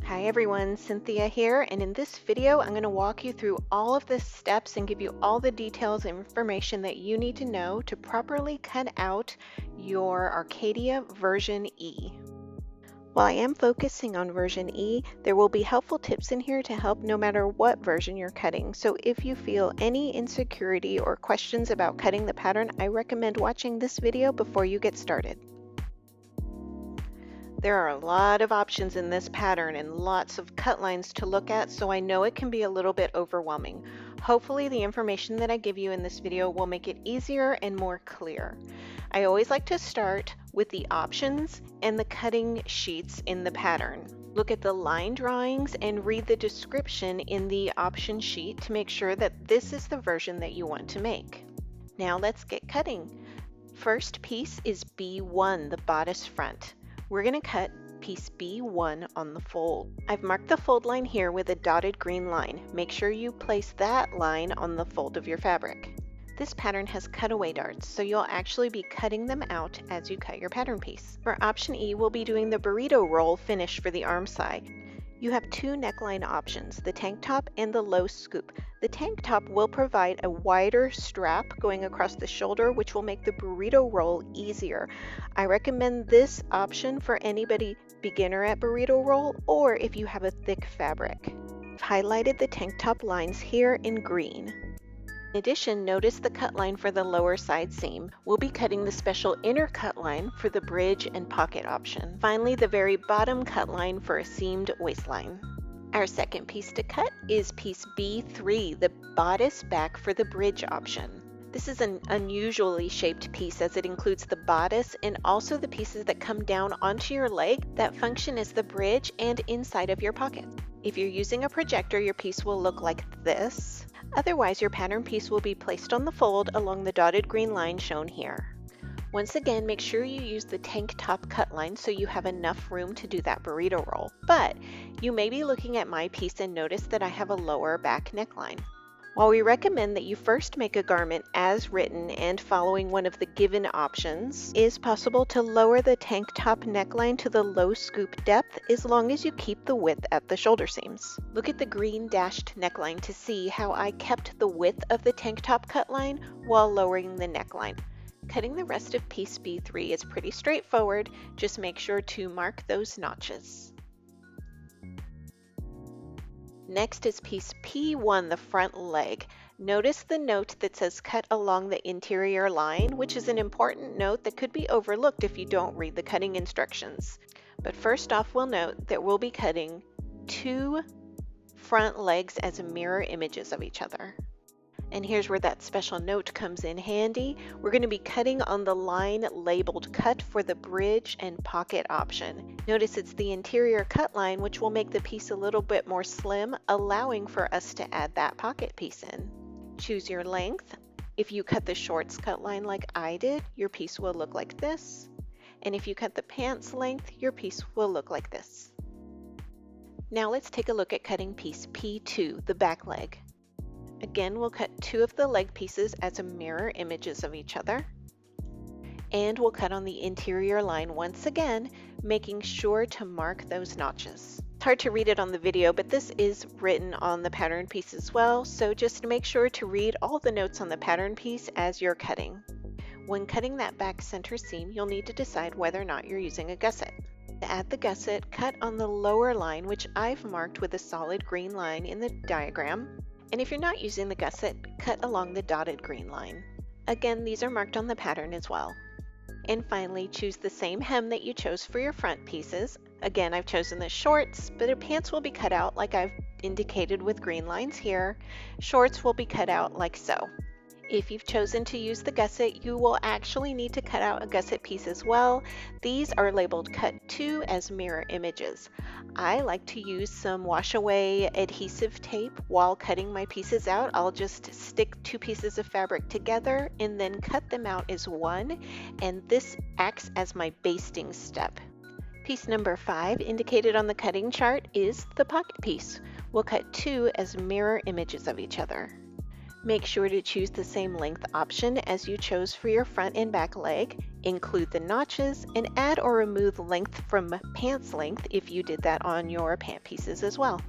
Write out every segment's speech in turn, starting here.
Hi everyone, Cynthia here, and in this video I'm going to walk you through all of the steps and give you all the details and information that you need to know to properly cut out your Arcadia version E. While I am focusing on version E, there will be helpful tips in here to help no matter what version you're cutting. So if you feel any insecurity or questions about cutting the pattern, I recommend watching this video before you get started. There are a lot of options in this pattern and lots of cut lines to look at, so I know it can be a little bit overwhelming. Hopefully the information that I give you in this video will make it easier and more clear. I always like to start with the options and the cutting sheets in the pattern. Look at the line drawings and read the description in the option sheet to make sure that this is the version that you want to make. Now let's get cutting. First piece is B1, the bodice front. We're going to cut piece B1 on the fold. I've marked the fold line here with a dotted green line. Make sure you place that line on the fold of your fabric. This pattern has cutaway darts, so you'll actually be cutting them out as you cut your pattern piece. For option E, we'll be doing the burrito roll finish for the arm side. You have two neckline options, the tank top and the low scoop. The tank top will provide a wider strap going across the shoulder, which will make the burrito roll easier. I recommend this option for anybody beginner at burrito roll or if you have a thick fabric. I've highlighted the tank top lines here in green. In addition, notice the cut line for the lower side seam. We'll be cutting the special inner cut line for the bridge and pocket option. Finally, the very bottom cut line for a seamed waistline. Our second piece to cut is piece B3, the bodice back for the bridge option. This is an unusually shaped piece as it includes the bodice and also the pieces that come down onto your leg that function as the bridge and inside of your pocket. If you're using a projector, your piece will look like this. Otherwise, your pattern piece will be placed on the fold along the dotted green line shown here. Once again, make sure you use the tank top cut line so you have enough room to do that burrito roll. But you may be looking at my piece and notice that I have a lower back neckline. While we recommend that you first make a garment as written and following one of the given options, it is possible to lower the tank top neckline to the low scoop depth as long as you keep the width at the shoulder seams. Look at the green dashed neckline to see how I kept the width of the tank top cut line while lowering the neckline. Cutting the rest of piece B3 is pretty straightforward, just make sure to mark those notches. Next is piece P1, the front leg. Notice the note that says cut along the interior line, which is an important note that could be overlooked if you don't read the cutting instructions. But first off, we'll note that we'll be cutting two front legs as mirror images of each other. And here's where that special note comes in handy. We're going to be cutting on the line labeled cut for the bridge and pocket option. Notice it's the interior cut line, which will make the piece a little bit more slim, allowing for us to add that pocket piece in. Choose your length. If you cut the shorts cut line like I did, your piece will look like this. And if you cut the pants length, your piece will look like this. Now let's take a look at cutting piece P2, the back leg. Again, we'll cut two of the leg pieces as mirror images of each other. And we'll cut on the interior line once again, making sure to mark those notches. It's hard to read it on the video, but this is written on the pattern piece as well, so just make sure to read all the notes on the pattern piece as you're cutting. When cutting that back center seam, you'll need to decide whether or not you're using a gusset. To add the gusset, cut on the lower line, which I've marked with a solid green line in the diagram. And if you're not using the gusset, cut along the dotted green line. Again, these are marked on the pattern as well. And finally, choose the same hem that you chose for your front pieces. Again, I've chosen the shorts, but the pants will be cut out like I've indicated with green lines here. Shorts will be cut out like so. If you've chosen to use the gusset, you will actually need to cut out a gusset piece as well. These are labeled cut 2 as mirror images. I like to use some wash away adhesive tape while cutting my pieces out. I'll just stick two pieces of fabric together and then cut them out as one, and this acts as my basting step. Piece number 5 indicated on the cutting chart is the pocket piece. We'll cut two as mirror images of each other. Make sure to choose the same length option as you chose for your front and back leg. include the notches, and add or remove length from pants length if you did that on your pant pieces as well.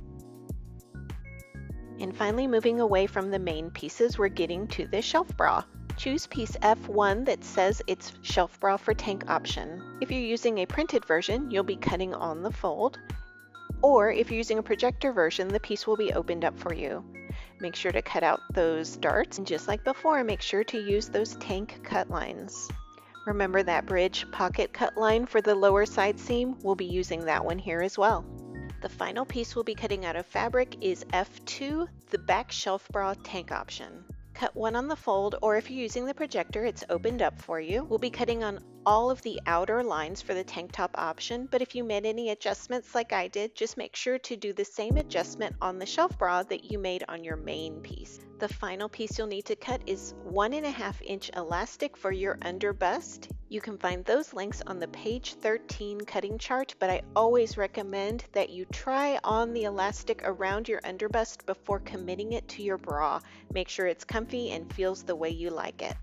And finally, moving away from the main pieces, we're getting to the shelf bra. Choose piece F1 that says it's shelf bra for tank option. If you're using a printed version, you'll be cutting on the fold, or if you're using a projector version, the piece will be opened up for you. Make sure to cut out those darts, and just like before, make sure to use those tank cut lines. Remember that bridge pocket cut line for the lower side seam? We'll be using that one here as well. The final piece we'll be cutting out of fabric is F2, the back shelf bra tank option. Cut one on the fold, or if you're using the projector, it's opened up for you. We'll be cutting on all of the outer lines for the tank top option, but if you made any adjustments like I did, just make sure to do the same adjustment on the shelf bra that you made on your main piece. The final piece you'll need to cut is 1.5 inch elastic for your underbust. You can find those links on the page 13 cutting chart, but I always recommend that you try on the elastic around your underbust before committing it to your bra. Make sure it's comfy and feels the way you like it.